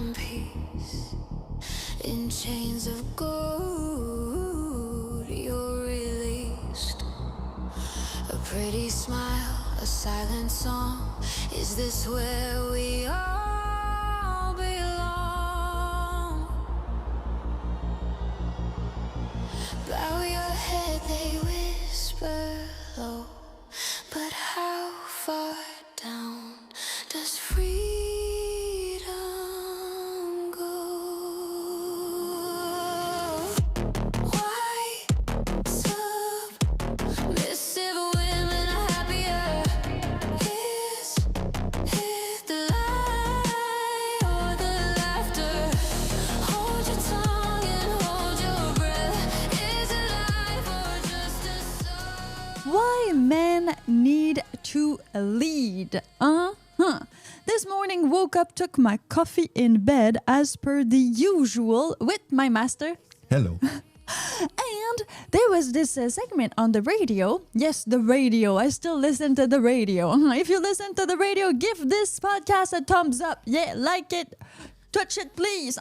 find peace in chains of gold. You're released. A pretty smile, a silent song. Is this where we all belong? Bow your head, they whisper low. But how far down does freedom go? Why submissive women are happier? Is it the lie or the laughter? Hold your tongue and hold your breath. Is it life or just a song? Why men need to lead. This morning, woke up, took my coffee in bed as per the usual with my master. Hello. And there was this segment on the radio. Yes, the radio. I still listen to the radio. If you listen to the radio, give this podcast a thumbs up. Yeah, like it. Touch it, please.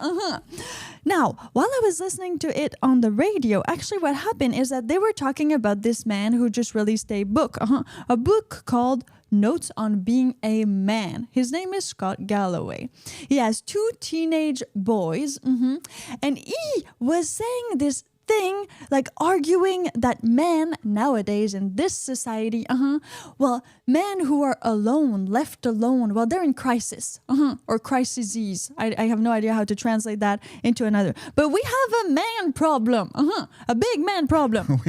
Now, while I was listening to it on the radio, actually what happened is that they were talking about this man who just released a book. A book called Notes on Being a Man. His name is Scott Galloway. He has 2 teenage boys. And he was saying this thing, like arguing that men nowadays in this society, well, men who are alone, left alone, well, they're in crisis, or crises. I have no idea how to translate that into another. But we have a man problem, a big man problem.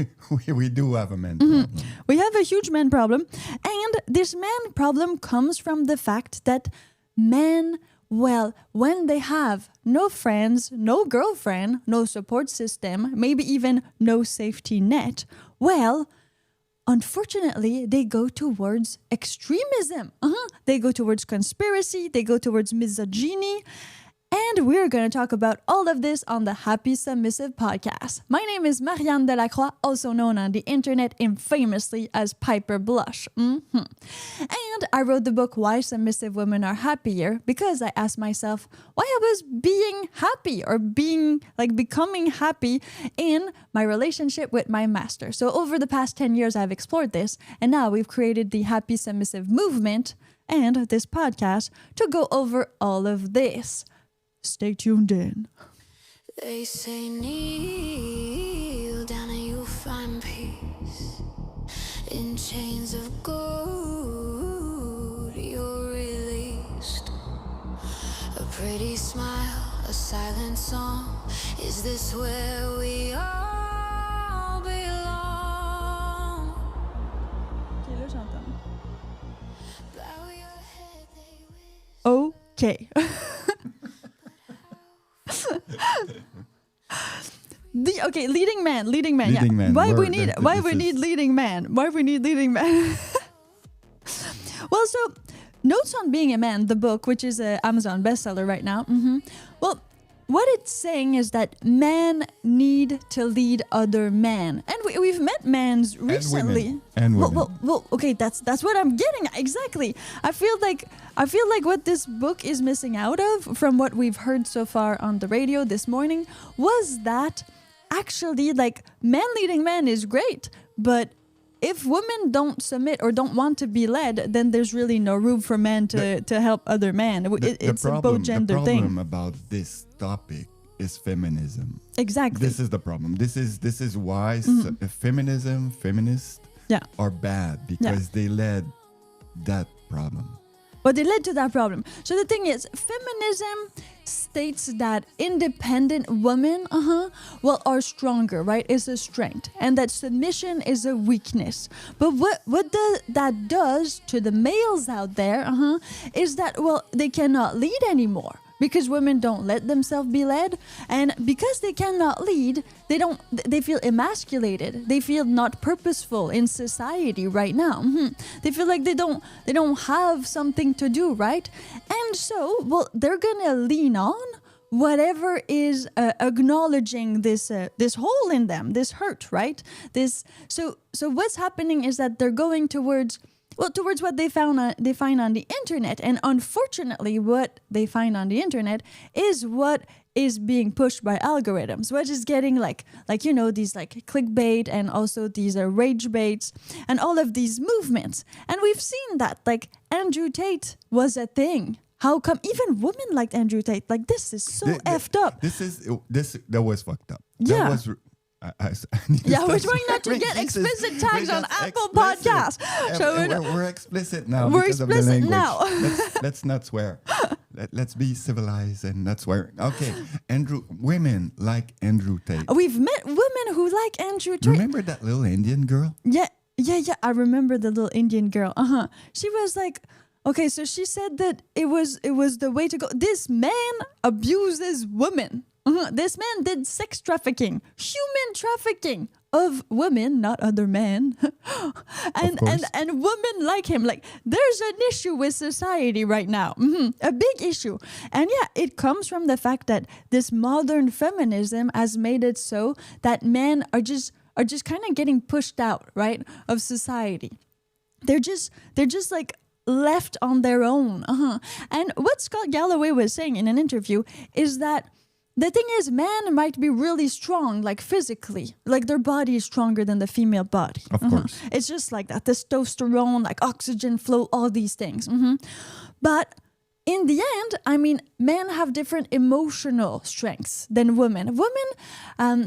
we do have a man problem. We have a huge man problem. And this man problem comes from the fact that men, well, when they have no friends, no girlfriend, no support system, maybe even no safety net, well, unfortunately, they go towards extremism. They go towards conspiracy, they go towards misogyny. And we're going to talk about all of this on the Happy Submissive podcast. My name is Marian de la Croix, also known on the internet infamously as Piper Blush. And I wrote the book Why Submissive Women Are Happier because I asked myself why I was being happy or becoming happy in my relationship with my master. So over the past 10 years, I've explored this, and now we've created the Happy Submissive movement and this podcast to go over all of this. Stay tuned in. They say kneel down and you'll find peace in chains of gold. You're released. A pretty smile, a silent song. Is this where we all belong? Bow your head, they whisper. Okay. Leading man. Why we need leading man? Well, so Notes on Being a Man, the book, which is an Amazon bestseller right now. Well, what it's saying is that men need to lead other men, and we've met men recently. And women. Well, okay, that's what I'm getting at. Exactly. I feel like what this book is missing out of from what we've heard so far on the radio this morning was that actually, like, men leading men is great, but if women don't submit or don't want to be led, then there's really no room for men to help other men. It's a both gender thing. The problem about this topic is feminism. Exactly. This is the problem. This is why feminists are bad, because they led that problem. But they led to that problem. So the thing is, feminism states that independent women, are stronger, right? It's a strength, and that submission is a weakness. But what that does to the males out there, is that, well, they cannot lead anymore. Because women don't let themselves be led, and because they cannot lead, they feel emasculated. They feel not purposeful in society right now. They feel like they don't have something to do, right? And so, well, they're gonna lean on whatever is acknowledging this hole in them, this hurt, right? So what's happening is that they're going towards Well, towards what they find on the internet. And unfortunately, what they find on the internet is what is being pushed by algorithms, which is getting like these like clickbait and also these rage baits and all of these movements. And we've seen that like Andrew Tate was a thing. How come even women liked Andrew Tate? Like, this is so effed up. That was fucked up. Yeah. That was, we're trying not to get explicit tags on Apple Podcasts. So we're explicit now. We're because explicit of the language. now. Let's not swear. Let's be civilized and not swear. Okay, women like Andrew Tate. We've met women who like Andrew Tate. Remember that little Indian girl? Yeah. I remember the little Indian girl. She was like, okay, so she said that it was the way to go. This man abuses women. This man did sex trafficking, human trafficking of women, not other men. and women like him. Like, there's an issue with society right now. A big issue. And yeah, it comes from the fact that this modern feminism has made it so that men are just kind of getting pushed out, right, of society. They're just like left on their own. And what Scott Galloway was saying in an interview is that the thing is, men might be really strong, like physically, like their body is stronger than the female body. Of course. It's just like that, testosterone, like oxygen flow, all these things. But in the end, I mean, men have different emotional strengths than women.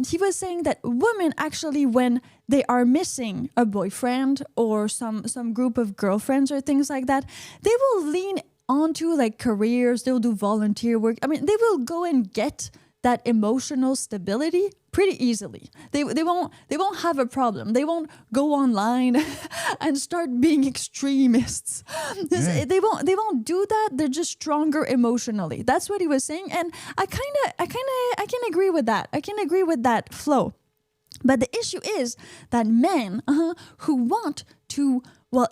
He was saying that women actually, when they are missing a boyfriend or some group of girlfriends or things like that, they will lean onto like careers, they'll do volunteer work. I mean, they will go and get that emotional stability pretty easily. They won't have a problem. They won't go online and start being extremists. Yeah. They won't do that. They're just stronger emotionally. That's what he was saying, and I can agree with that. I can agree with that flow. But the issue is that men who want to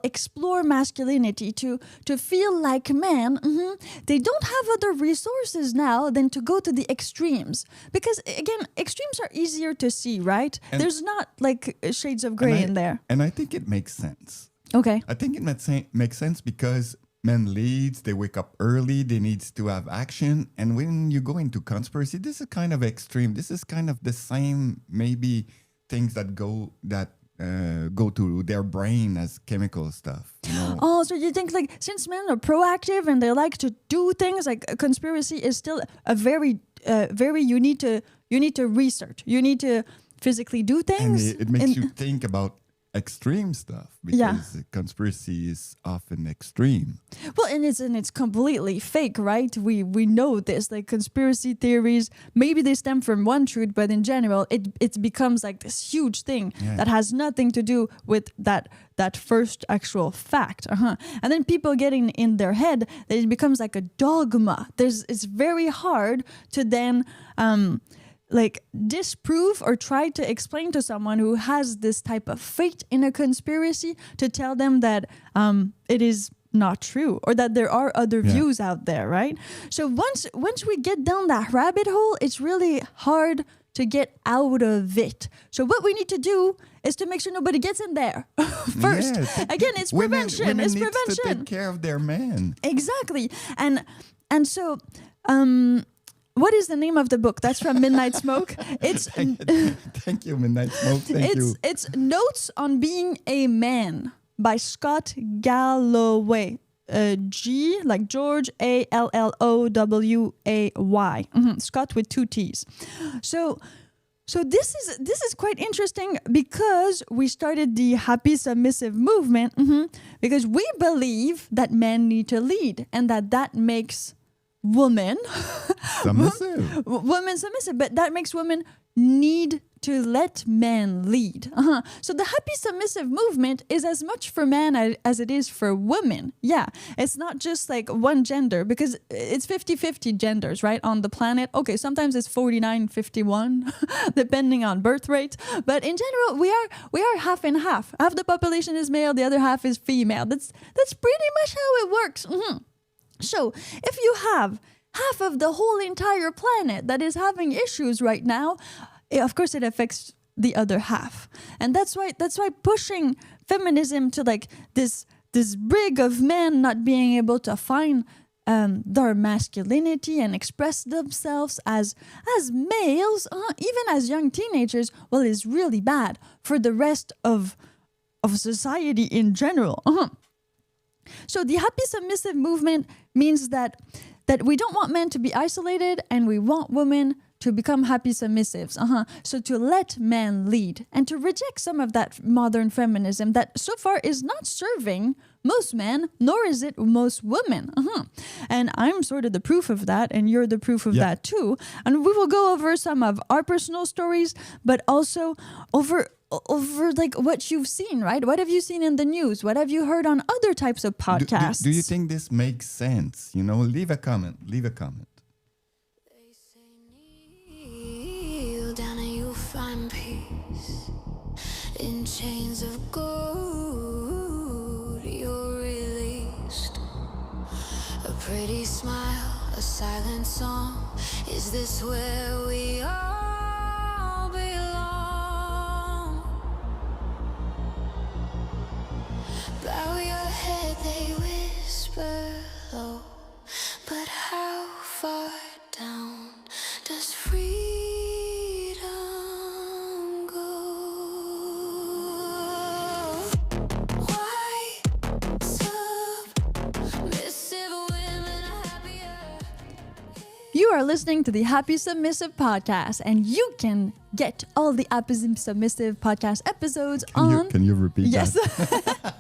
explore masculinity, to feel like men, they don't have other resources now than to go to the extremes. Because, again, extremes are easier to see, right? And there's not, like, shades of gray in there. And I think it makes sense. Okay. I think it makes sense because men leads, they wake up early, they need to have action. And when you go into conspiracy, this is kind of extreme. This is kind of the same, maybe, things that go to their brain as chemical stuff. You know? Oh, so you think like since men are proactive and they like to do things, like a conspiracy is still a very you need to research. You need to physically do things. And it makes you think about extreme stuff because conspiracy is often extreme. Well, and it's completely fake, right? We know this. Like conspiracy theories, maybe they stem from one truth, but in general, it becomes like this huge thing that has nothing to do with that first actual fact. And then people getting in their head that it becomes like a dogma. It's very hard to then like disprove or try to explain to someone who has this type of faith in a conspiracy to tell them that it is not true or that there are other views out there, right? So once we get down that rabbit hole, it's really hard to get out of it. So what we need to do is to make sure nobody gets in there first. Again, it's prevention. Women it's need prevention. to take care of their men. Exactly. And so what is the name of the book? That's from Midnight Smoke. It's Thank you, Midnight Smoke. Thank you. It's Notes on Being a Man by Scott Galloway. G like George, Alloway. Scott with 2 T's. So this is quite interesting because we started the happy submissive movement because we believe that men need to lead and that makes women submissive. Women submissive, but that makes women need to let men lead. So the happy submissive movement is as much for men as it is for women. Yeah, it's not just like one gender because it's 50-50 genders, right, on the planet. Okay, sometimes it's 49-51 depending on birth rate, but in general we are half and half. Half the population is male, the other half is female. That's pretty much how it works. So if you have half of the whole entire planet that is having issues right now, of course it affects the other half. And that's why pushing feminism to like this this brig of men not being able to find their masculinity and express themselves as males, even as young teenagers, well, is really bad for the rest of society in general. So the happy submissive movement means that we don't want men to be isolated, and we want women to become happy submissives. So to let men lead and to reject some of that modern feminism that so far is not serving most men, nor is it most women. And I'm sort of the proof of that, and you're the proof of that too. And we will go over some of our personal stories, but also over like what you've seen, right? What have you seen in the news? What have you heard on other types of podcasts? Do you think this makes sense? Leave a comment. They say kneel down and you'll find peace. In chains of gold, you're released. A pretty smile, a silent song. Is this where we all belong? Bow your head, they whisper low. But how far down does freedom go? Why submissive women are happier? You are listening to the Happy Submissive Podcast, and you can get all the Happy Submissive Podcast episodes on... Can you repeat Yes. that?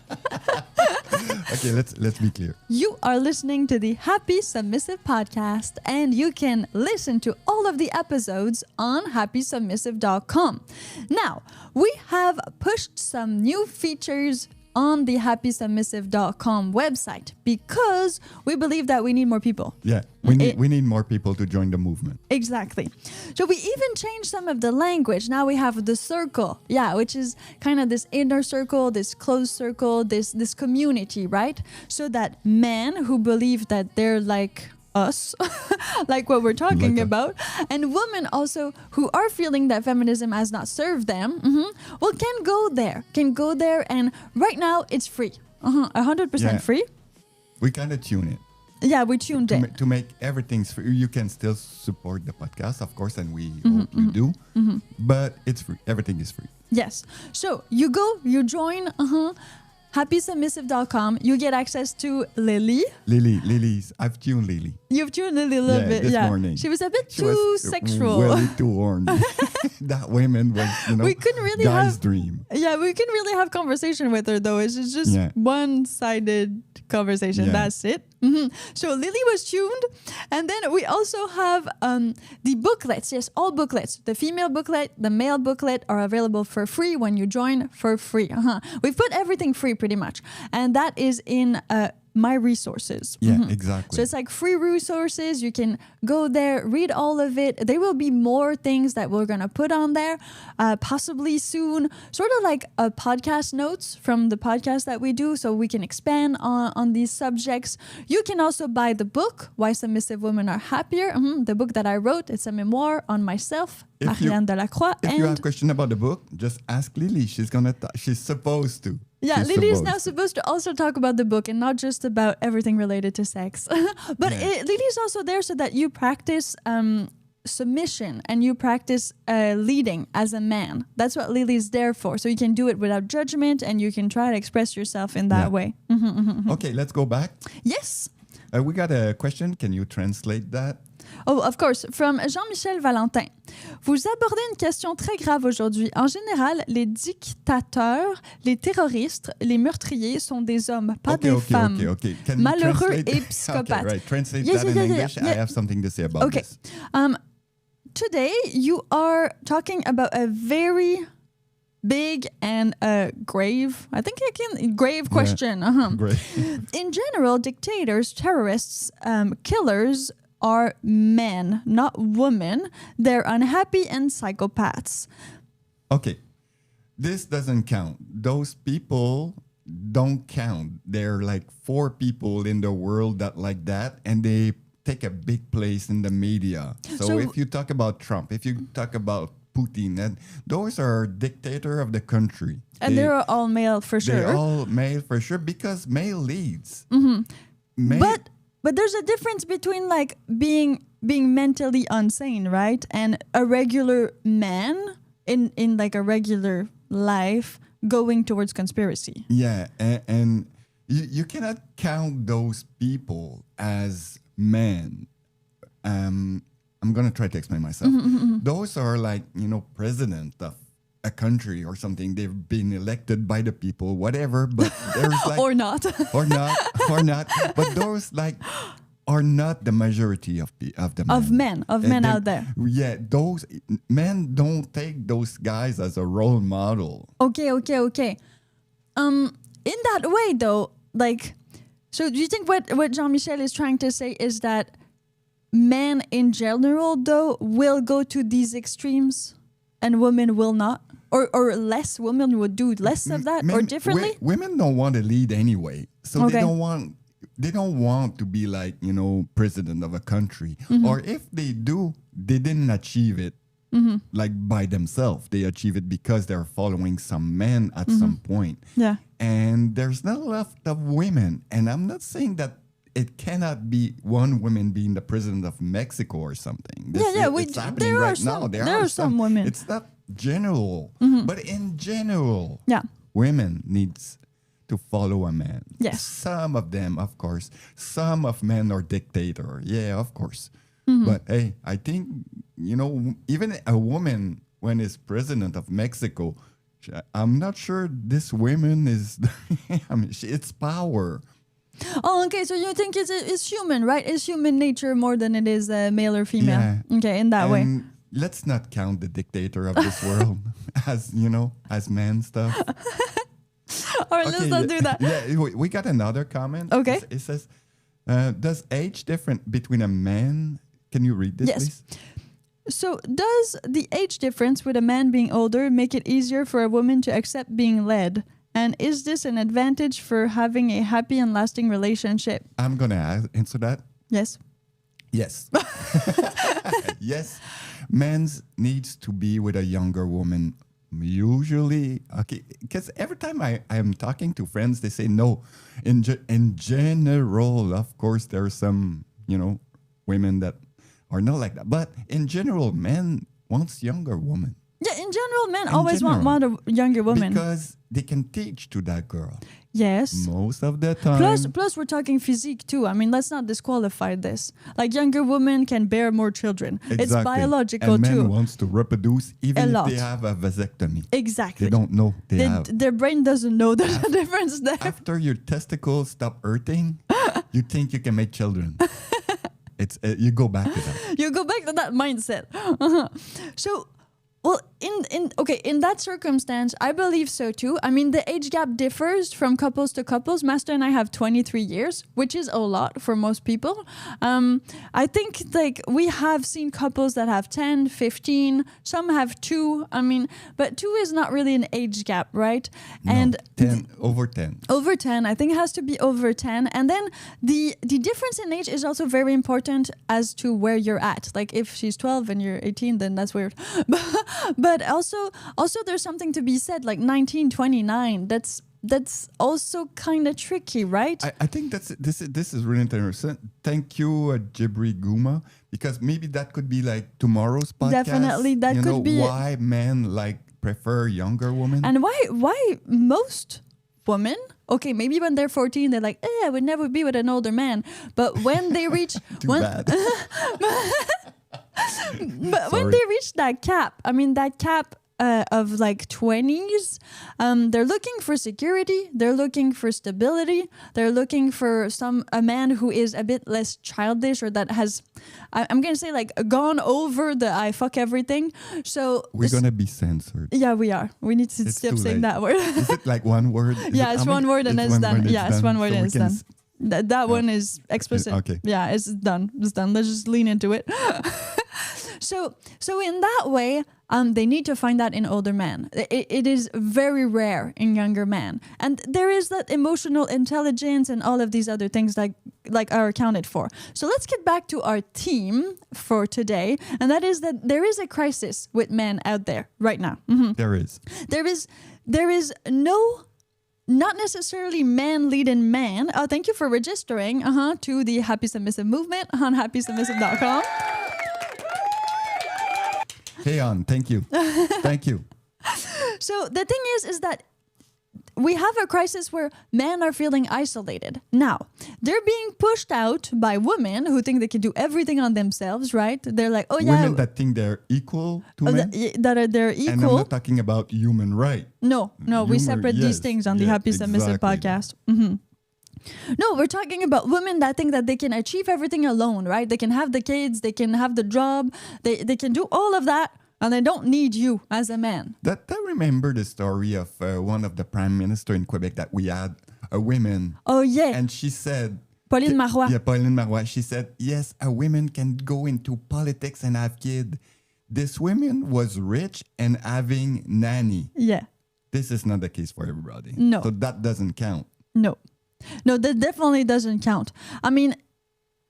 Okay, let's be clear. You are listening to the Happy Submissive Podcast, and you can listen to all of the episodes on happysubmissive.com. Now, we have pushed some new features on the happysubmissive.com website because we believe that we need more people. Yeah, we need more people to join the movement. Exactly. So we even changed some of the language. Now we have the circle, which is kind of this inner circle, this closed circle, this community, right? So that men who believe that they're like us, like what we're talking about, and women also who are feeling that feminism has not served them, well, can go there, and right now it's free, 100% free. We kind of tune it. Yeah, we tuned it. To make everything free. You can still support the podcast, of course, and we hope you do, but it's free. Everything is free. Yes. So you go, you join, happysubmissive.com. You get access to Lily. I've tuned Lily. You've tuned Lily a little bit. This morning. She was a bit too sexual. Way too horny. That women was, we couldn't really guy's dream. Yeah, we couldn't really have conversation with her though. It's just one-sided conversation. Yeah. That's it. So Lily was tuned, and then we also have the booklets. Yes, all booklets. The female booklet, the male booklet are available for free when you join for free. We've put everything free pretty much, and that is in my resources. Yeah, exactly. So it's like free resources. You can go there, read all of it. There will be more things that we're going to put on there, possibly soon, sort of like a podcast notes from the podcast that we do, so we can expand on these subjects. You can also buy the book, Why Submissive Women Are Happier, the book that I wrote. It's a memoir on myself, Marian de la Croix. If you have a question about the book, just ask Lily. She's supposed to. Yeah, Lily is now supposed to also talk about the book and not just about everything related to sex. But Lily's also there so that you practice submission and you practice leading as a man. That's what Lily's there for. So you can do it without judgment and you can try to express yourself in that way. Okay, let's go back. Yes. We got a question. Can you translate that? Oh, of course. From Jean-Michel Valentin. Vous abordez une question très grave aujourd'hui. En général, les dictateurs, les terroristes, les meurtriers sont des hommes, pas des femmes. Okay. Malheureux et psychopathes. Okay, right. Translate that in English. I have something to say about this. Today, you are talking about a very big and grave question. Grave. In general, dictators, terrorists, killers are men, not women. They're unhappy and psychopaths. Okay. This doesn't count. Those people don't count. There are like 4 people in the world that like that, and they take a big place in the media. So if you talk about Trump, if you talk about Putin, and those are dictator of the country. And they're all male for sure. They're all male for sure because male leads. But there's a difference between like being mentally insane, right? And a regular man in like a regular life going towards conspiracy. Yeah, and you cannot count those people as men. I'm going to try to explain myself. Those are like, president of a country or something. They've been elected by the people, whatever, but there's like... or not. or not. But those like are not the majority of the men. Of men out there. Yeah, those men don't take those guys as a role model. Okay. In that way though, like, so do you think what Jean-Michel is trying to say is that men in general though will go to these extremes and women will not? Or less women would do less of that or differently? Women don't want to lead anyway. So they don't want to be like, president of a country. Or if they do, they didn't achieve it like by themselves. They achieve it because they're following some men at some point. Yeah. And there's not a lot of women. And I'm not saying that it cannot be one woman being the president of Mexico or something. It's happening right now. There are some women. It's not general. But in general, women needs to follow a man. Yes. Some of them, of course. Some of men are dictator. Yeah, of course. But hey, I think, even a woman when is president of Mexico, I'm not sure this woman is, it's power. Oh, okay. So you think it's human, right? It's human nature more than it is male or female. Yeah. Okay, in that way. Let's not count the dictator of this world as man stuff. All right, let's not do that. Yeah, we got another comment. Okay. It says, does age different between a man? Can you read this, please? So does the age difference with a man being older make it easier for a woman to accept being led? And is this an advantage for having a happy and lasting relationship? I'm going to answer that. Yes. Yes. Yes. Men needs to be with a younger woman. Usually, okay, because every time I am talking to friends, they say no. In general, of course, there are some, women that are not like that. But in general, men wants younger women. Yeah, in general, men always want a younger woman. Because they can teach to that girl. Yes. Most of the time. Plus, we're talking physique too. I mean, let's not disqualify this. Like, younger women can bear more children. Exactly. It's biological and too. men wants to reproduce even if they have a vasectomy. Exactly. They don't know they have. Their brain doesn't know there's a difference there. After your testicles stop hurting, you think you can make children. It's you go back to that. You go back to that mindset. So, well, in that circumstance, I believe so too. I mean, the age gap differs from couples to couples. Master and I have 23 years, which is a lot for most people. I think like we have seen couples that have 10, 15, some have 2. I mean, but 2 is not really an age gap, right? No, And 10 over 10. Over 10, I think it has to be over 10. And then the difference in age is also very important as to where you're at. Like if she's 12 and you're 18, then that's weird. But also there's something to be said, like 19, 29. That's also kind of tricky, right? I think this is really interesting. Thank you, Jibri Guma, because maybe that could be like tomorrow's podcast. Definitely, that could be why men prefer younger women. And why most women, okay, maybe when they're 14, they're like, I would never be with an older man. But when they reach bad. But when they reach that cap, of like 20s, they're looking for security, they're looking for stability, they're looking for a man who is a bit less childish or that has, I'm gonna say like gone over the I fuck everything. So we're gonna be censored. Yeah, we are. We need to stop saying that word. Is it like one word? It's one word and it's done. Yeah, it's one word and it's done. That one is explicit. Okay. Yeah, it's done. It's done. Let's just lean into it. So in that way, they need to find that in older men. It is very rare in younger men. And there is that emotional intelligence and all of these other things like are accounted for. So let's get back to our theme for today. And that is that there is a crisis with men out there right now. There is. There is no, not necessarily man leading man. Oh, thank you for registering to the Happy Submissive movement on happysubmissive.com. Hey, on. Thank you. Thank you. So the thing is that we have a crisis where men are feeling isolated. Now, they're being pushed out by women who think they can do everything on themselves, right? They're like, oh yeah. Women that think they're equal to men. They're equal. And I'm not talking about human right. No, we separate these things on the Happy Submissive podcast. No, we're talking about women that think that they can achieve everything alone, right? They can have the kids, they can have the job, they can do all of that, and they don't need you as a man. I remember the story of one of the prime minister in Quebec that we had, a woman. Oh, yeah. And she said... Pauline Marois. Yeah, Pauline Marois. She said, yes, a woman can go into politics and have kids. This woman was rich and having nanny. Yeah. This is not the case for everybody. No. So that doesn't count. No, that definitely doesn't count. I mean,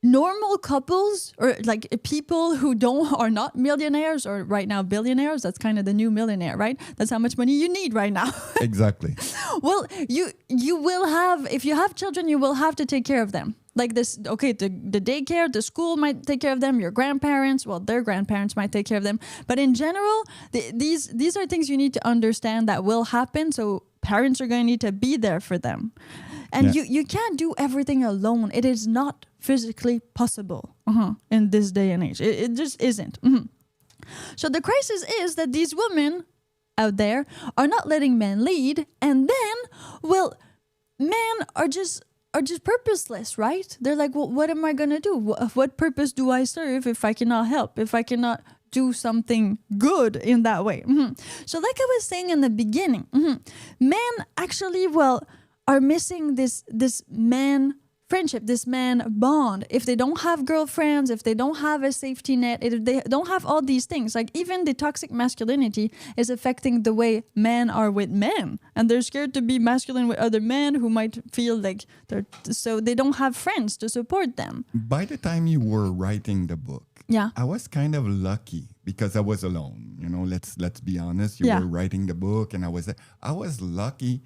normal couples or like people who are not millionaires or right now billionaires, that's kind of the new millionaire, right? That's how much money you need right now. Exactly. Well, you will have, if you have children, you will have to take care of them. Like this, okay, the daycare, the school might take care of them, your grandparents, well, their grandparents might take care of them. But in general, these are things you need to understand that will happen. So parents are going to need to be there for them. And you can't do everything alone. It is not physically possible in this day and age. It just isn't. So the crisis is that these women out there are not letting men lead. And then, well, men are just purposeless, right? They're like, well, what am I going to do? What purpose do I serve if I cannot help, if I cannot do something good in that way? So like I was saying in the beginning, men actually, are missing this man friendship, this man bond. If they don't have girlfriends, if they don't have a safety net, if they don't have all these things, like even the toxic masculinity is affecting the way men are with men. And they're scared to be masculine with other men who might feel like so they don't have friends to support them. By the time you were writing the book, I was kind of lucky because I was alone. You know, let's be honest. You were writing the book and I was lucky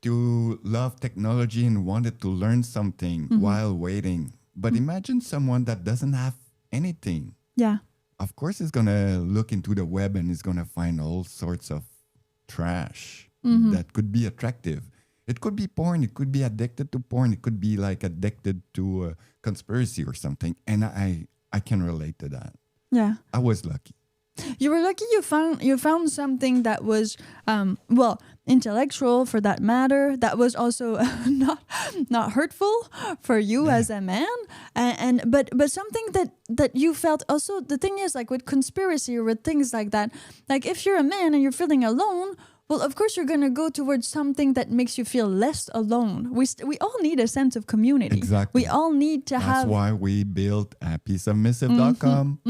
to love technology and wanted to learn something while waiting. But imagine someone that doesn't have anything. Yeah. Of course, is going to look into the web and is going to find all sorts of trash that could be attractive. It could be porn. It could be addicted to porn. It could be like addicted to a conspiracy or something. And I can relate to that. Yeah. I was lucky. You were lucky you found something that was intellectual for that matter, that was also not hurtful for you as a man, but something that you felt also. The thing is, like with conspiracy or with things like that, like if you're a man and you're feeling alone, well, of course, you're going to go towards something that makes you feel less alone. We all need a sense of community. Exactly. We all need to have... That's why we built happysubmissive.com.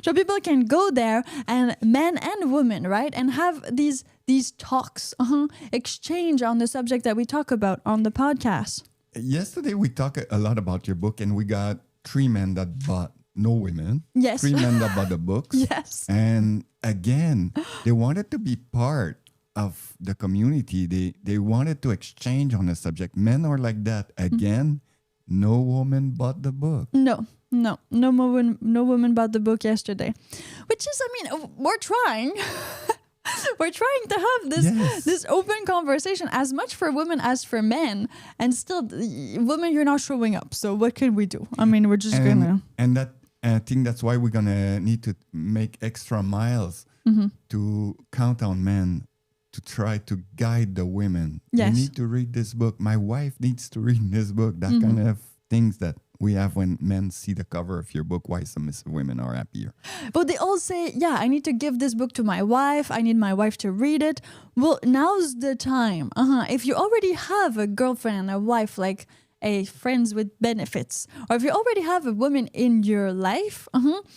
So people can go there, and men and women, right? And have these talks, exchange on the subject that we talk about on the podcast. Yesterday, we talked a lot about your book, and we got 3 men that bought no women. Yes. 3 men that bought the books. Yes. And again, they wanted to be part of the community. They wanted to exchange on the subject. Men are like that. Again, no woman bought the book. No woman bought the book yesterday. Which is, I mean, we're trying. We're trying to have this open conversation, as much for women as for men. And still, women, you're not showing up. So what can we do? I mean, we're just going to... And that, I think that's why we're going to need to make extra miles to count on men to try to guide the women. Yes. You need to read this book. My wife needs to read this book. That kind of things that we have when men see the cover of your book, Why Submissive Women Are Happier. But they all say, I need to give this book to my wife. I need my wife to read it. Well, now's the time. If you already have a girlfriend, a wife, like a friends with benefits, or if you already have a woman in your life.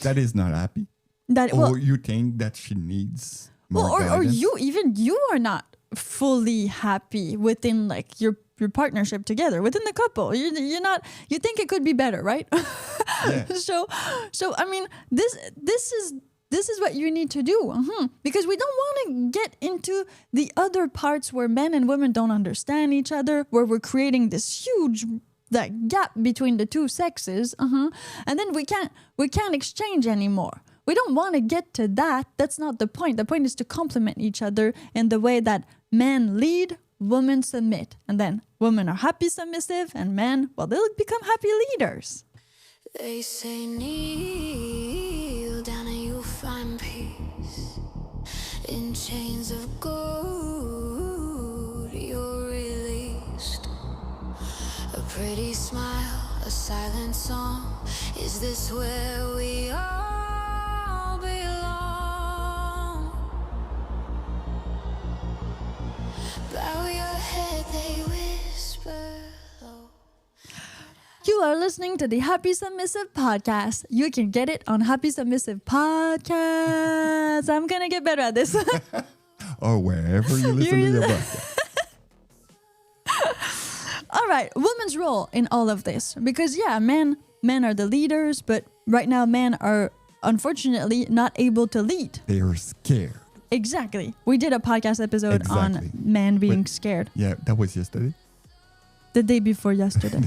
That is not happy. That Or you think that she needs more or guidance? you are not fully happy within like your partnership together within the couple. You're not. You think it could be better, right? Yeah. So I mean, this is what you need to do, because we don't want to get into the other parts where men and women don't understand each other, where we're creating this huge like gap between the two sexes, and then we can't exchange anymore. We don't want to get to that. That's not the point. The point is to complement each other in the way that men lead, women submit, and then women are happy submissive, and men, well, they'll become happy leaders. They say kneel down and you'll find peace. In chains of gold you're released. A pretty smile, a silent song. Is this where we all belong? Bow your head, they whisper low. You are listening to the Happy Submissive Podcast. You can get it on Happy Submissive Podcast. I'm going to get better at this. Or wherever you listen to your podcast. All right, women's role in all of this. Because, yeah, men are the leaders, but right now men are unfortunately not able to lead. They are scared. Exactly. We did a podcast episode Exactly. on men being Wait. scared. Yeah, that was yesterday. The day before yesterday.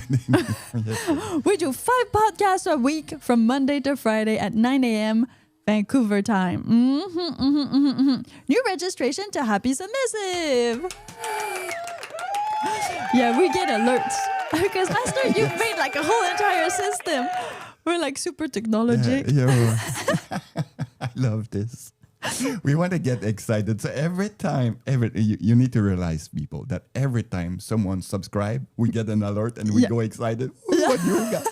We do 5 podcasts a week from Monday to Friday at 9 a.m. Vancouver time. New registration to Happy Submissive. Yeah, we get alerts. Because Master, you've made like a whole entire system. We're like super technology. Yeah. I love this. We want to get excited. So every time, you need to realize, people, that every time someone subscribe, we get an alert and we go excited. Ooh, what you got?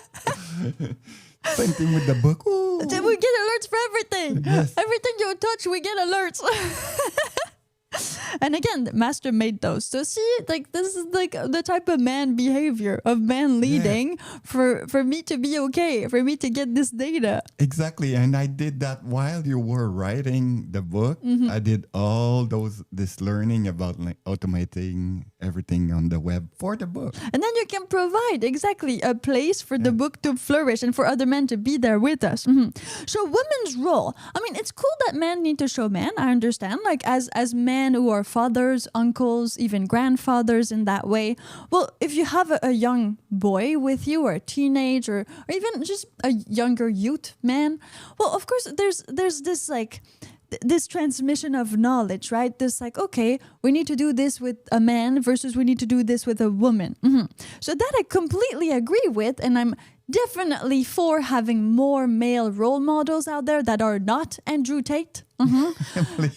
Same thing with the book. Ooh. We get alerts for everything. Yes. Everything you touch, we get alerts. And again, the Master made those. So see, like this is like the type of man behavior of man leading for me to be okay, for me to get this data. Exactly. And I did that while you were writing the book. I did all this learning about like automating everything on the web for the book. And then you can provide exactly a place for the book to flourish and for other men to be there with us. So women's role. I mean, it's cool that men need to show men. I understand. Like as men who are fathers, uncles, even grandfathers in that way. Well, if you have a young boy with you or a teenager or even just a younger youth man, well, of course, there's this like this transmission of knowledge, right? This like, okay, we need to do this with a man versus we need to do this with a woman. So that I completely agree with, and I'm definitely for having more male role models out there that are not Andrew Tate.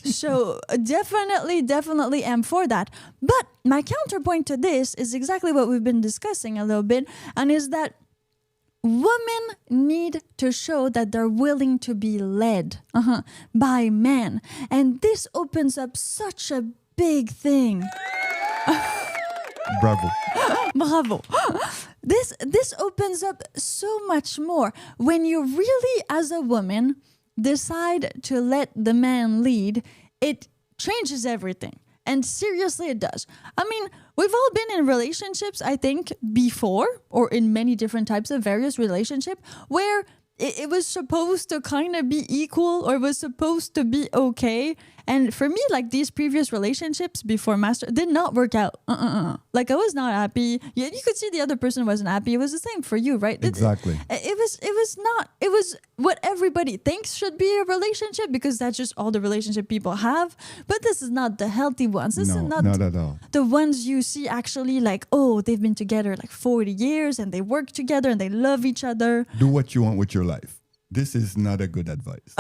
So definitely am for that. But my counterpoint to this is exactly what we've been discussing a little bit, and is that women need to show that they're willing to be led by men. And this opens up such a big thing. Bravo. Bravo. This opens up so much more. When you really, as a woman, decide to let the man lead, it changes everything. And seriously, it does. I mean, we've all been in relationships, I think, before, or in many different types of various relationships, where it was supposed to kind of be equal, or it was supposed to be okay. And for me, like these previous relationships before Master did not work out. Like I was not happy. You could see the other person wasn't happy. It was the same for you, right? Exactly. It was what everybody thinks should be a relationship, because that's just all the relationship people have. But this is not the healthy ones. This is not at all. the ones you see actually like, oh, they've been together like 40 years and they work together and they love each other. Do what you want with your life. This is not a good advice.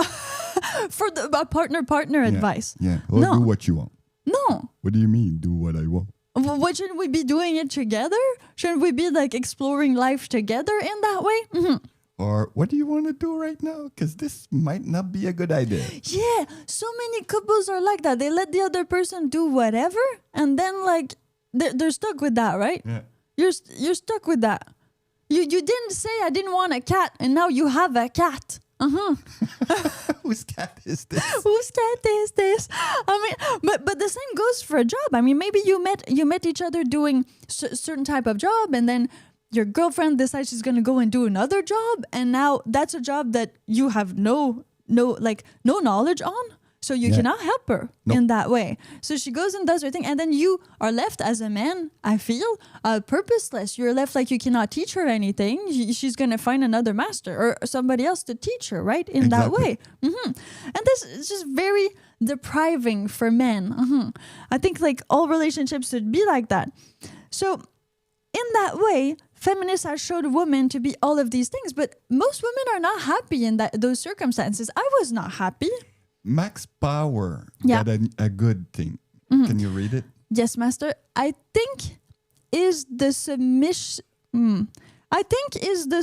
For the partner advice. Yeah. Or No. do what you want. No. What do you mean, do what I want? What, shouldn't we be doing it together? Shouldn't we be like exploring life together in that way? Or what do you want to do right now? Because this might not be a good idea. Yeah, so many couples are like that. They let the other person do whatever, and then like they're stuck with that, right? Yeah. You're stuck with that. You didn't say I didn't want a cat, and now you have a cat. Whose cat is this? Whose cat is this? I mean, but the same goes for a job. I mean, maybe you met each other doing certain type of job, and then your girlfriend decides she's gonna go and do another job, and now that's a job that you have no knowledge on. So you cannot help her in that way. So she goes and does her thing, and then you are left as a man, I feel, purposeless. You're left like you cannot teach her anything. She's going to find another master or somebody else to teach her, right? In that way. And this is just very depriving for men. I think like all relationships should be like that. So in that way, feminists have showed women to be all of these things, but most women are not happy in those circumstances. I was not happy. Max Power Yeah. got a good thing. Can you read it? Yes, master. I think is the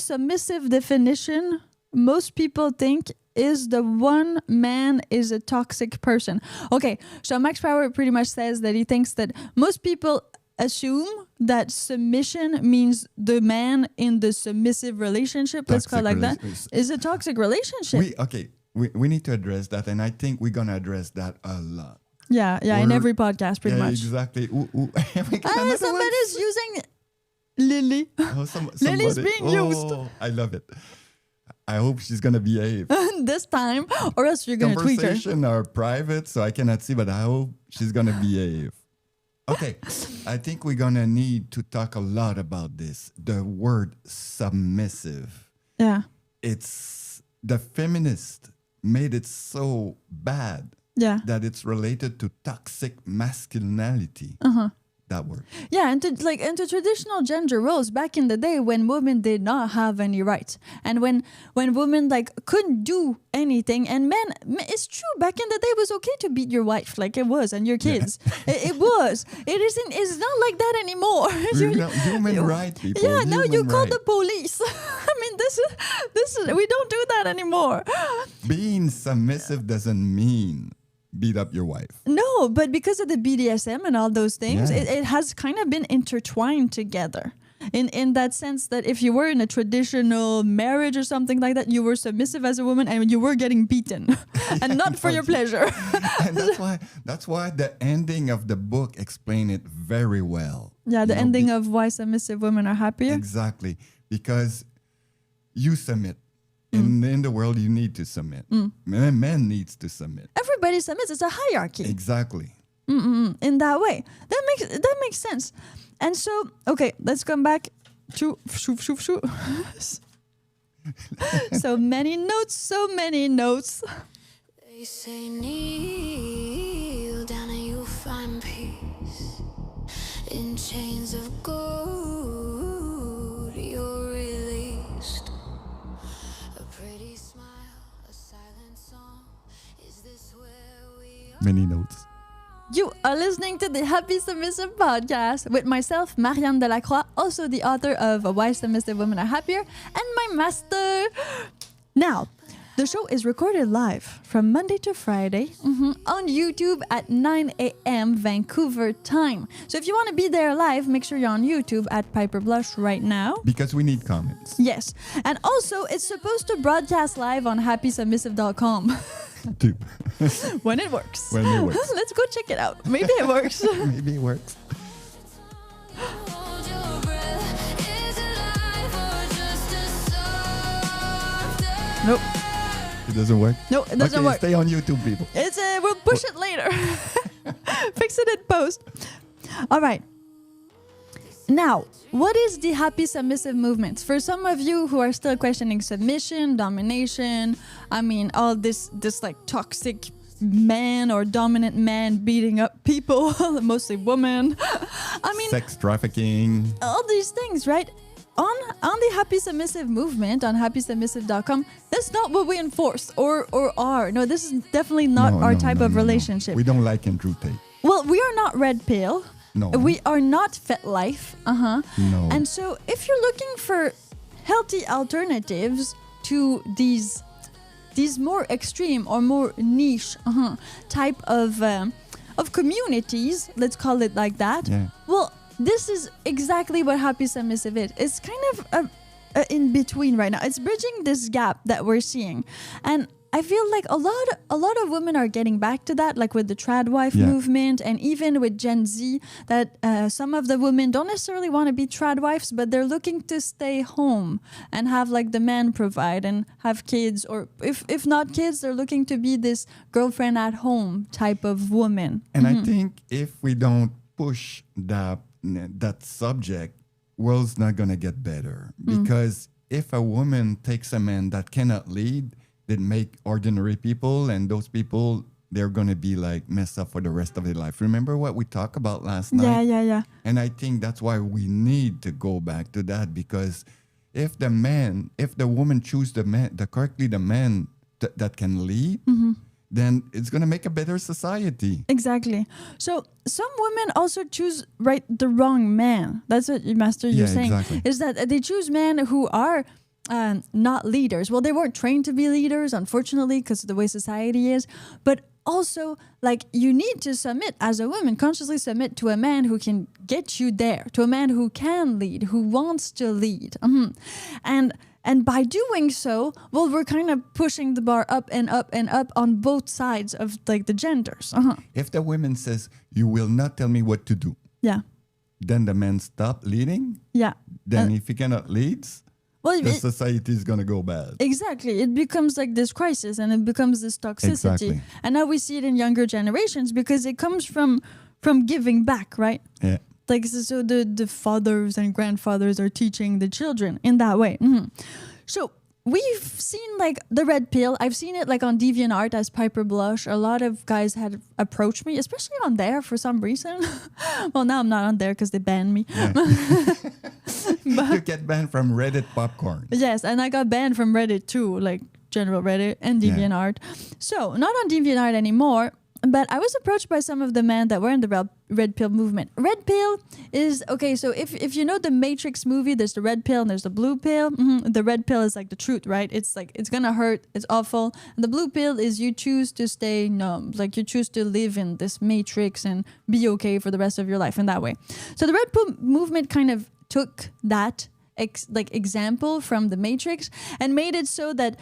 submissive definition most people think is the one man is a toxic person. Okay, so Max Power pretty much says that he thinks that most people assume that submission means the man in the submissive relationship, let's call it like that, is a toxic relationship. We need to address that, and I think we're gonna address that a lot. Yeah, in every podcast, pretty much. Exactly. Somebody's using Lily. Lily's being used. I love it. I hope she's gonna behave. This time, or else you're gonna tweak her. Conversation are private, so I cannot see, but I hope she's gonna behave. Okay, I think we're gonna need to talk a lot about this. The word submissive. Yeah. It's the feminist made it so bad that it's related to toxic masculinity. That word. Yeah, and to traditional gender roles back in the day when women did not have any rights, and when women couldn't do anything, and men, it's true, back in the day it was okay to beat your wife, like it was, and your kids. It was. It isn't. It's not like that anymore. Human rights, people. Yeah, now you call right. the police. I mean, this is we don't do that anymore. Being submissive doesn't mean beat up your wife. No, but because of the BDSM and all those things, it has kind of been intertwined together. In that sense that if you were in a traditional marriage or something like that, you were submissive as a woman and you were getting beaten and not for your pleasure. And that's why the ending of the book explained it very well. Yeah, the ending of why submissive women are happier. Exactly. Because you submit. In the world, you need to submit. Men needs to submit. Everybody submits. It's a hierarchy. Exactly. In that way. That makes sense. And so, okay, let's come back to so many notes. They say kneel down and you'll find peace in chains of gold. You're released. A pretty smile, a silent song. Is this where we are? Many notes. You are listening to the Happy Submissive podcast with myself, Marian de la Croix, also the author of Why Submissive Women Are Happier, and my master. Now, the show is recorded live from Monday to Friday on YouTube at 9 a.m. Vancouver time. So if you want to be there live, make sure you're on YouTube at Piper Blush right now. Because we need comments. Yes. And also, it's supposed to broadcast live on happysubmissive.com. When it works. Let's go check it out. Maybe it works. Maybe it works. Hold your breath. Is it life or just a softer? Nope. It doesn't work? No, it doesn't work. Stay on YouTube, people. It's we'll push it later. Fix it in post. All right. Now, what is the happy submissive movement? For some of you who are still questioning submission, domination, I mean, all this like toxic man or dominant man beating up people, mostly women. I mean, sex trafficking. All these things, right? On the Happy Submissive movement, on happysubmissive.com, that's not what we enforce or are. No, this is definitely not our type of relationship. We don't like Andrew Tate. Well, we are not Red Pill. No. We are not FetLife. No. And so if you're looking for healthy alternatives to these more extreme or more niche type of communities, let's call it like that. Yeah. Well, this is exactly what Happy Submissive is. It's kind of in between right now. It's bridging this gap that we're seeing, and I feel like a lot of women are getting back to that, like with the trad wife movement, and even with Gen Z, that some of the women don't necessarily want to be trad wives, but they're looking to stay home and have like the man provide and have kids, or if not kids, they're looking to be this girlfriend at home type of woman. And I think if we don't push that subject, world's not gonna get better, because if a woman takes a man that cannot lead, that make ordinary people, and those people, they're going to be like messed up for the rest of their life. Remember what we talked about last night? Yeah. And I think that's why we need to go back to that, because if the woman choose the man that can lead, then it's going to make a better society. Exactly. So some women also choose the wrong man. That's what, Master, you're saying. Exactly. Is that they choose men who are not leaders. Well, they weren't trained to be leaders, unfortunately, because of the way society is. But also, like, you need to submit as a woman, consciously submit to a man who can get you there, to a man who can lead, who wants to lead. And by doing so, well, we're kind of pushing the bar up and up and up on both sides of like the genders. If the woman says, "You will not tell me what to do," then the man stop leading. Then if he cannot lead, the society is going to go bad. Exactly. It becomes like this crisis, and it becomes this toxicity. Exactly. And now we see it in younger generations because it comes from giving back, right? Yeah. Like, so the fathers and grandfathers are teaching the children in that way. So we've seen like the red pill. I've seen it like on DeviantArt as Piper Blush. A lot of guys had approached me, especially on there for some reason. Well, now I'm not on there because they banned me. Yeah. You get banned from Reddit popcorn. Yes, and I got banned from Reddit too, like general Reddit and DeviantArt. So not on DeviantArt anymore. But I was approached by some of the men that were in the red pill movement. Red pill is, okay, so if you know the Matrix movie, there's the red pill and there's the blue pill. The red pill is like the truth, right? It's like, it's gonna hurt, it's awful. And the blue pill is you choose to stay numb. Like, you choose to live in this matrix and be okay for the rest of your life in that way. So the red pill movement kind of took that example from the Matrix and made it so that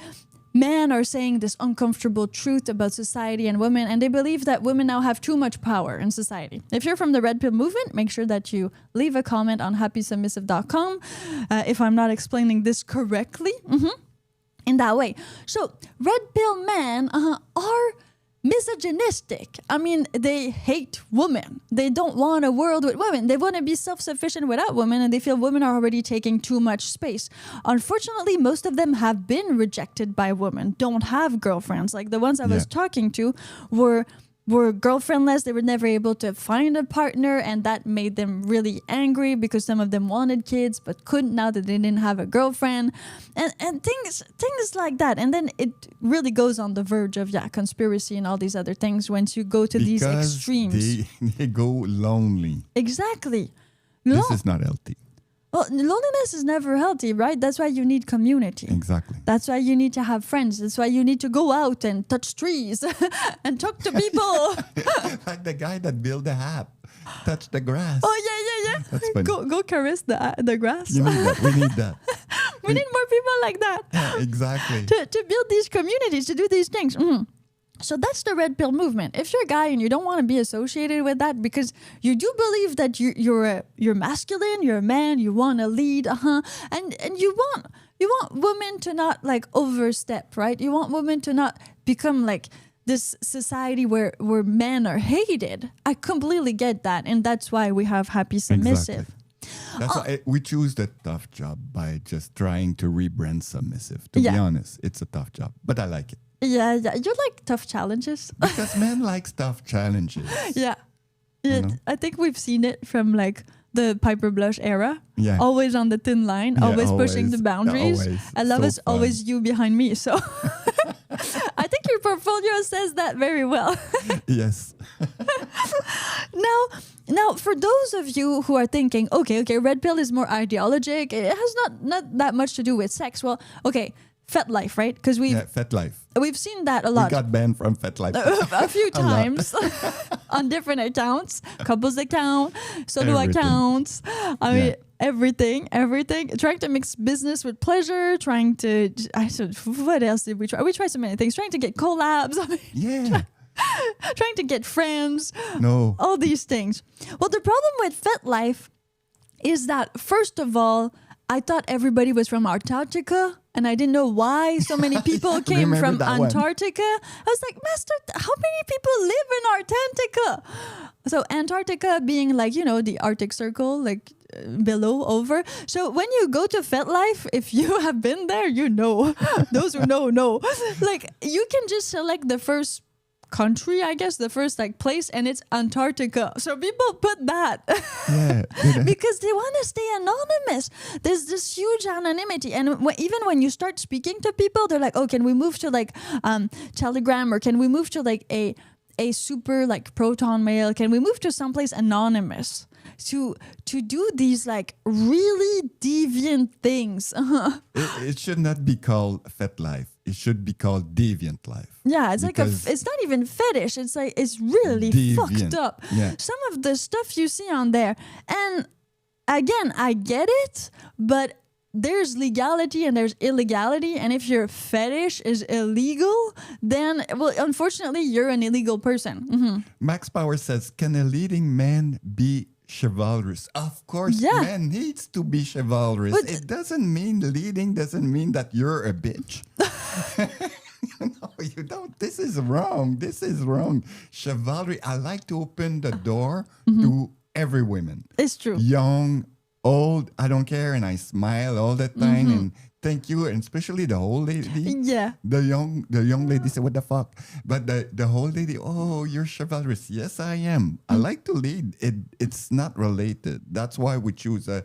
men are saying this uncomfortable truth about society and women, and they believe that women now have too much power in society. If you're from the Red Pill movement, make sure that you leave a comment on happysubmissive.com if I'm not explaining this correctly in that way. So Red Pill men are misogynistic. I mean, they hate women. They don't want a world with women. They want to be self-sufficient without women, and they feel women are already taking too much space. Unfortunately, most of them have been rejected by women, don't have girlfriends. Like the ones I was talking to were girlfriendless. They were never able to find a partner, and that made them really angry because some of them wanted kids but couldn't now that they didn't have a girlfriend, and things like that. And then it really goes on the verge of conspiracy and all these other things once you go to these extremes. They go lonely. Exactly. This is not healthy. Well, loneliness is never healthy, right? That's why you need community. Exactly. That's why you need to have friends. That's why you need to go out and touch trees and talk to people. Like the guy that built the app. Touch the grass. Oh, yeah. That's funny. Go caress the grass. You need that. We need that. We need more people like that. Yeah, exactly. To build these communities, to do these things. So that's the red pill movement. If you're a guy and you don't want to be associated with that because you do believe that you're masculine, you're a man, you want to lead, and you want women to not like overstep, right? You want women to not become like this society where men are hated. I completely get that, and that's why we have Happy Submissive. Exactly. That's why we choose the tough job by just trying to rebrand Submissive. To be honest, it's a tough job, but I like it. Yeah. You like tough challenges. Because men like tough challenges. Yeah. You know? I think we've seen it from like the Piper Blush era. Yeah. Always on the thin line, always pushing the boundaries. Always. I love So it's fun. always you behind me. So I think your portfolio says that very well. Yes. Now, for those of you who are thinking, okay, red pill is more ideologic. It has not that much to do with sex. Well, okay, FetLife, right? Because we've seen that a lot. We got banned from FetLife. A few times on different accounts, couples account, solo Everything. accounts. I mean, everything, trying to mix business with pleasure, trying to, what else did we try? We tried so many things, trying to get collabs, Yeah. trying to get friends, No. all these things. Well, the problem with FetLife is that, first of all, I thought everybody was from Antarctica, and I didn't know why so many people came remember from that one. Antarctica. I was like, Master, how many people live in Antarctica? So Antarctica being like, the Arctic Circle, like below, over. So when you go to FetLife, if you have been there, you know. Those who know. Like, you can just select the first country, I guess, the first place, and it's Antarctica. So people put that Yeah. because they want to stay anonymous. There's this huge anonymity, and even when you start speaking to people, they're like, "Oh, can we move to Telegram, or can we move to a super proton mail? Can we move to someplace anonymous to do these really deviant things?" It should not be called FetLife. It should be called Deviant Life. Yeah, it's Because it's not even fetish. It's it's really Deviant. fucked up. Yeah. Some of the stuff you see on there, and again, I get it, but there's legality and there's illegality, and if your fetish is illegal, then, well, unfortunately, you're an illegal person. Mm-hmm. Max Power says, can a leading man be chivalrous? Of course, Yeah. man needs to be chivalrous. But- It doesn't mean leading doesn't mean that you're a bitch. No, you don't. This is wrong. Chivalry, I like to open the door to every woman. It's true. Young, old, I don't care. And I smile all the time and thank you. And especially the old lady. Yeah. The young lady said, what the fuck? But the whole lady, oh, you're chivalrous. Yes, I am. I like to lead. It's not related. That's why we choose a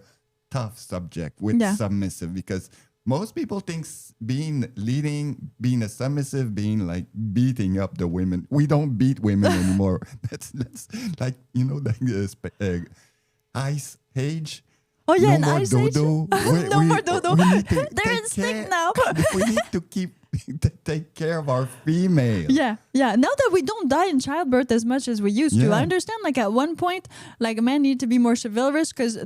tough subject with submissive, because most people think being a submissive, being beating up the women. We don't beat women anymore. That's ice age. Oh yeah, No an more ice age. dodo. No more dodo. We need to They're take extinct care- now. We need to take care of our female. Yeah. Now that we don't die in childbirth as much as we used to, Yeah. I understand. At one point, men need to be more chivalrous because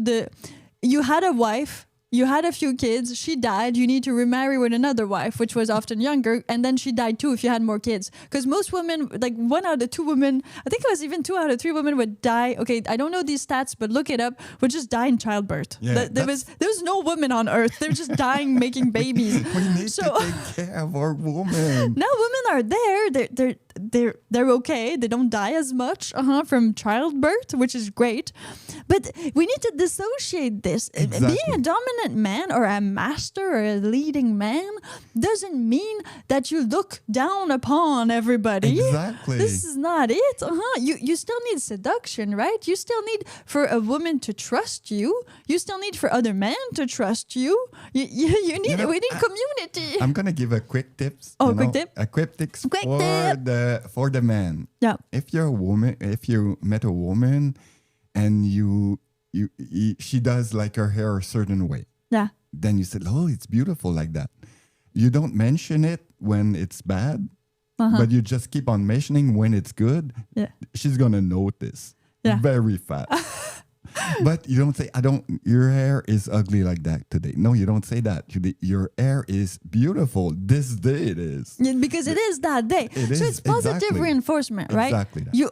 you had a wife, you had a few kids, she died, you need to remarry with another wife, which was often younger, and then she died too if you had more kids. Because most women, 1 out of 2 women, I think it was even 2 out of 3 women would die. Okay, I don't know these stats, but look it up. Would just die in childbirth. Yeah, There was no women on earth. They're just dying making babies. We need to take care of our woman. Now women are there. They're okay. They don't die as much from childbirth, which is great. But we need to dissociate this. Exactly. Being a dominant man or a master or a leading man doesn't mean that you look down upon everybody. Exactly. This is not it. You still need seduction, right? You still need for a woman to trust you. You still need for other men to trust you. We need community. I'm gonna give a quick tips. Oh, quick tip? A quick tips Quick for tip. for the man. Yeah. If you're a woman, if you met a woman, and she does her hair a certain way, Yeah. then you said, "Oh, it's beautiful like that." You don't mention it when it's bad, but you just keep on mentioning when it's good. Yeah. She's gonna notice very fast. But you don't say, your hair is ugly like that today. No, you don't say that. Your hair is beautiful. This day it is. Yeah, because it is that day. It so is, it's positive exactly. reinforcement, right? Exactly that. You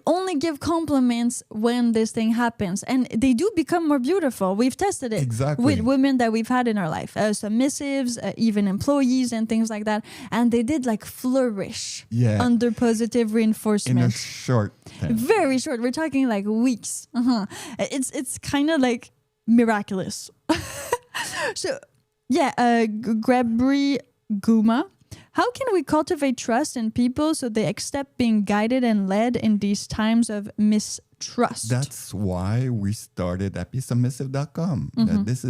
only give compliments when this thing happens, and they do become more beautiful. We've tested it Exactly. with women that we've had in our life, submissives, even employees and things like that, and they did flourish under positive reinforcement. In a short time. Very short. We're talking weeks. It's kind of miraculous. So, Grebri Guma. How can we cultivate trust in people so they accept being guided and led in these times of mistrust? That's why we started happysubmissive.com.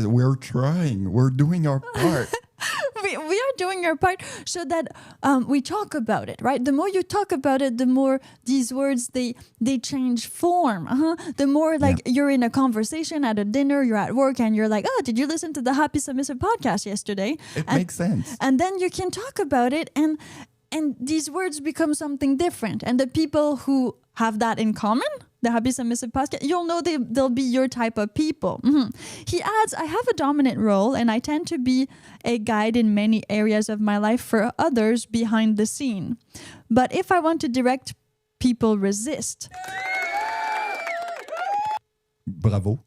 We're trying. We're doing our part. We are doing our part so that we talk about it, right? The more you talk about it, the more these words they change form. The more you're in a conversation at a dinner, you're at work, and you're like, "Oh, did you listen to the Happy Submissive podcast yesterday?" It makes sense. And then you can talk about it, and these words become something different. And the people who have that in common, the Happy Submissive podcast, you'll know they'll be your type of people. He adds, I have a dominant role and I tend to be a guide in many areas of my life for others behind the scene. But if I want to direct, people resist. Bravo.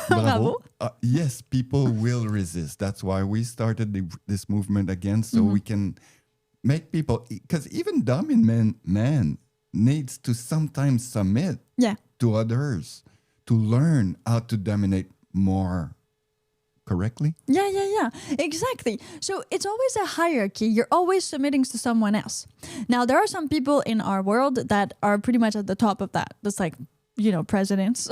Bravo. Yes, people will resist. That's why we started this movement again, so we can make people, because even dominant man needs to sometimes submit to others to learn how to dominate more correctly. Yeah, exactly. So it's always a hierarchy. You're always submitting to someone else. Now, there are some people in our world that are pretty much at the top of that. That's like, presidents.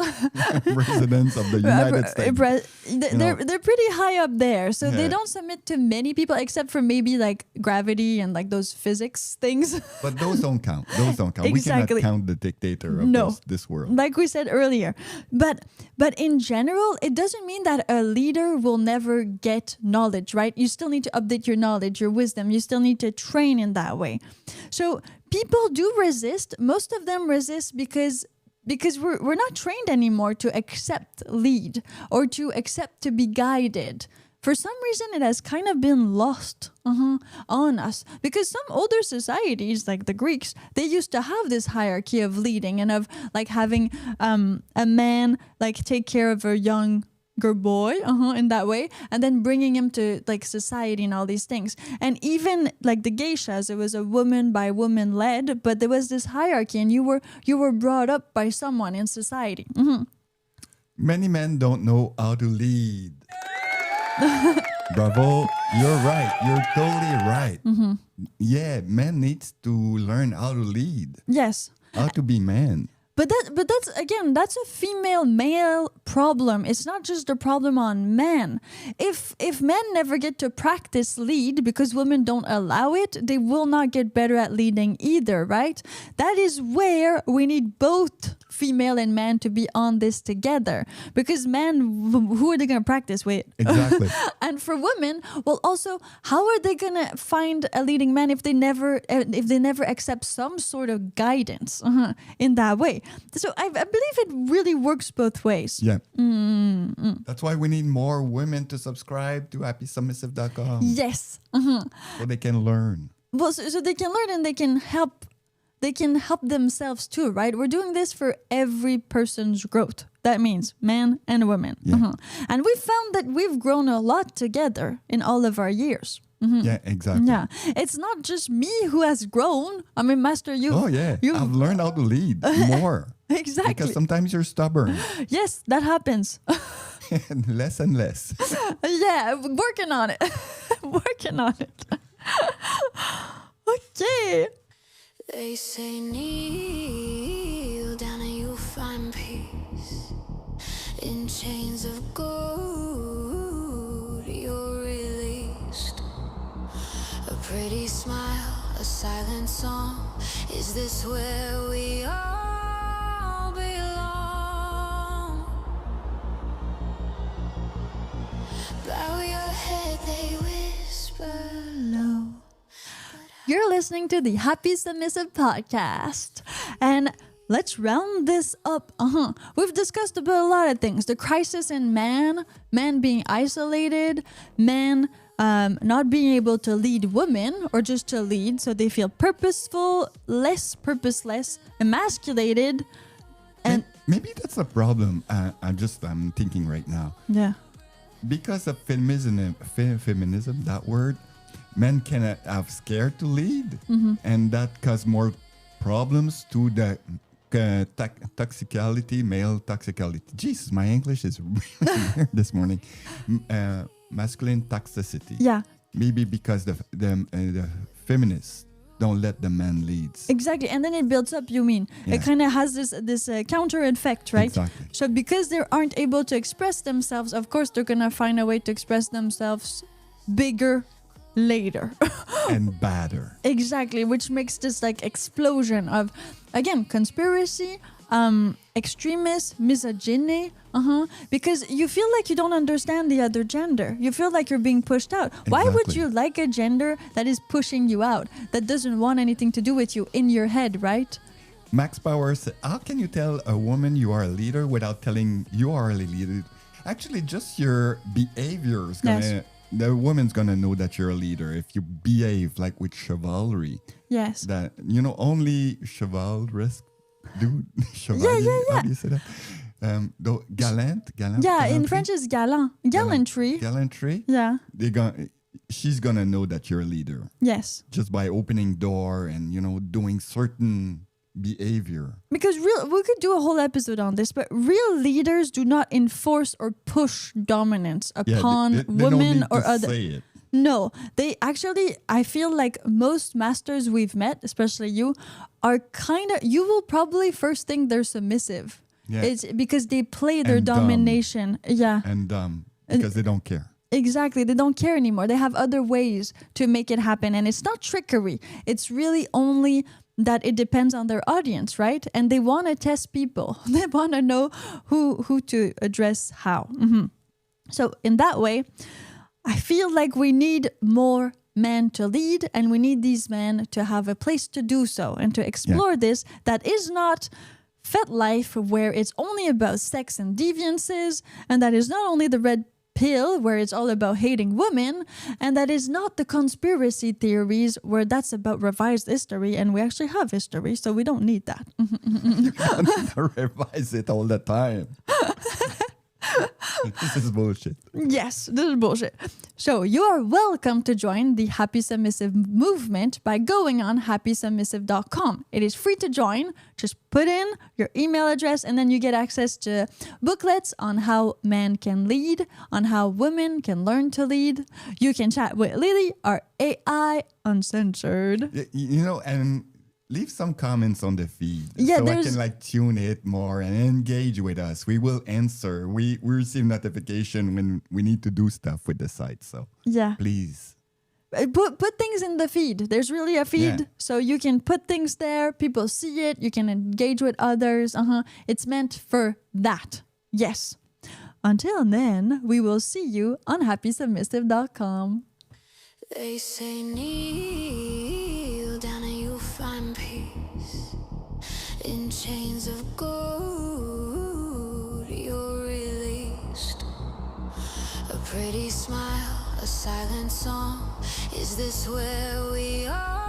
Presidents of the United States. They're pretty high up there. So they don't submit to many people except for maybe like gravity and like those physics things. But those don't count. Exactly. We cannot count the dictator of this world. Like we said earlier. But in general, it doesn't mean that a leader will never get knowledge, right? You still need to update your knowledge, your wisdom. You still need to train in that way. So people do resist. Most of them resist because we're not trained anymore to accept lead or to accept to be guided. For some reason, it has kind of been lost on us. Because some older societies, like the Greeks, they used to have this hierarchy of leading and of like having a man like take care of a younger boy in that way, and then bringing him to like society and all these things. And even like the geishas, it was a woman by woman led, but there was this hierarchy, and you were brought up by someone in society. Many men don't know how to lead. Bravo, you're right. You're totally right. Yeah, men needs to learn how to lead. Yes. How to be man. But that's a female male problem. It's not just a problem on men. If men never get to practice lead because women don't allow it, they will not get better at leading either, right? That is where we need both female and man to be on this together, because men, who are they going to practice with? Exactly. And for women, well, also, how are they going to find a leading man if they never accept some sort of guidance in that way? So I believe it really works both ways. Yeah. That's why we need more women to subscribe to happysubmissive.com. Yes. So they can learn. Well, so they can learn and they can help themselves too, right? We're doing this for every person's growth. That means man and woman. Yeah. And we found that we've grown a lot together in all of our years. Yeah, exactly. Yeah, it's not just me who has grown. I mean, Master, I've learned how to lead more. Exactly. Because sometimes you're stubborn. Yes, that happens. And less. Yeah, working on it. Working on it. Okay. They say kneel down and you'll find peace. In chains of gold you're released. A pretty smile, a silent song. Is this where we all belong? Bow your head, they whisper low. You're listening to the Happy Submissive podcast. And let's round this up. We've discussed about a lot of things. The crisis in man being isolated, man not being able to lead women or just to lead, so they feel purposeful, less purposeless, emasculated. And maybe that's a problem. I'm thinking right now. Yeah. Because of feminism, that word, men can have scared to lead, and that cause more problems to the toxicality, male toxicality. Jesus, my English is really weird this morning. Masculine toxicity. Yeah. Maybe because the feminists don't let the man lead. Exactly, and then it builds up. You mean it kind of has this counter effect, right? Exactly. So because they aren't able to express themselves, of course they're gonna find a way to express themselves bigger later. And badder. Exactly, which makes this like explosion of, again, conspiracy, extremists, misogyny, because you feel like you don't understand the other gender. You feel like you're being pushed out. Exactly. Why would you like a gender that is pushing you out, that doesn't want anything to do with you in your head, right? Max Power said, how can you tell a woman you are a leader without telling you are a leader? Actually, just your behavior is gonna. Yes. The woman's gonna know that you're a leader if you behave like with chivalry. Yes. That only chivalrous dude. Chevalier, yeah. How do you say that? Though galant. Yeah, gallantry? in French is galant. Gallantry. Gallantry. Yeah. She's gonna know that you're a leader Yes. just by opening door and doing certain behavior. Because we could do a whole episode on this, but real leaders do not enforce or push dominance upon they women don't need or to other. say it. No, they actually, I feel like most masters we've met, especially you, are you will probably first think they're submissive. Yeah. It's because they play their And dumb. domination. Yeah, And because they don't care. exactly. They don't care anymore. They have other ways to make it happen. And it's not trickery. It's really only that it depends on their audience, right? And they want to test people. They want to know who to address how. So in that way, I feel like we need more men to lead, and we need these men to have a place to do so and to explore this that is not fed life, where it's only about sex and deviances, and that is not only the red pill where it's all about hating women, and that is not the conspiracy theories where that's about revised history, and we actually have history, so we don't need that. You can't revise it all the time. This is bullshit. Yes, this is bullshit. So you are welcome to join the Happy Submissive movement by going on happysubmissive.com. It is free to join. Just put in your email address and then you get access to booklets on how men can lead, on how women can learn to lead. You can chat with Lily, our AI uncensored. And leave some comments on the feed Yeah, so I there's- can tune it more and engage with us. We will answer. We receive notification when we need to do stuff with the site. So Yeah. please. Put things in the feed. There's really a feed, Yeah. so you can put things there. People see it. You can engage with others. It's meant for that. Yes. Until then, we will see you on happysubmissive.com. They say kneel down and you'll find peace. In chains of gold you're released. A pretty smile, a silent song. Is this where we are?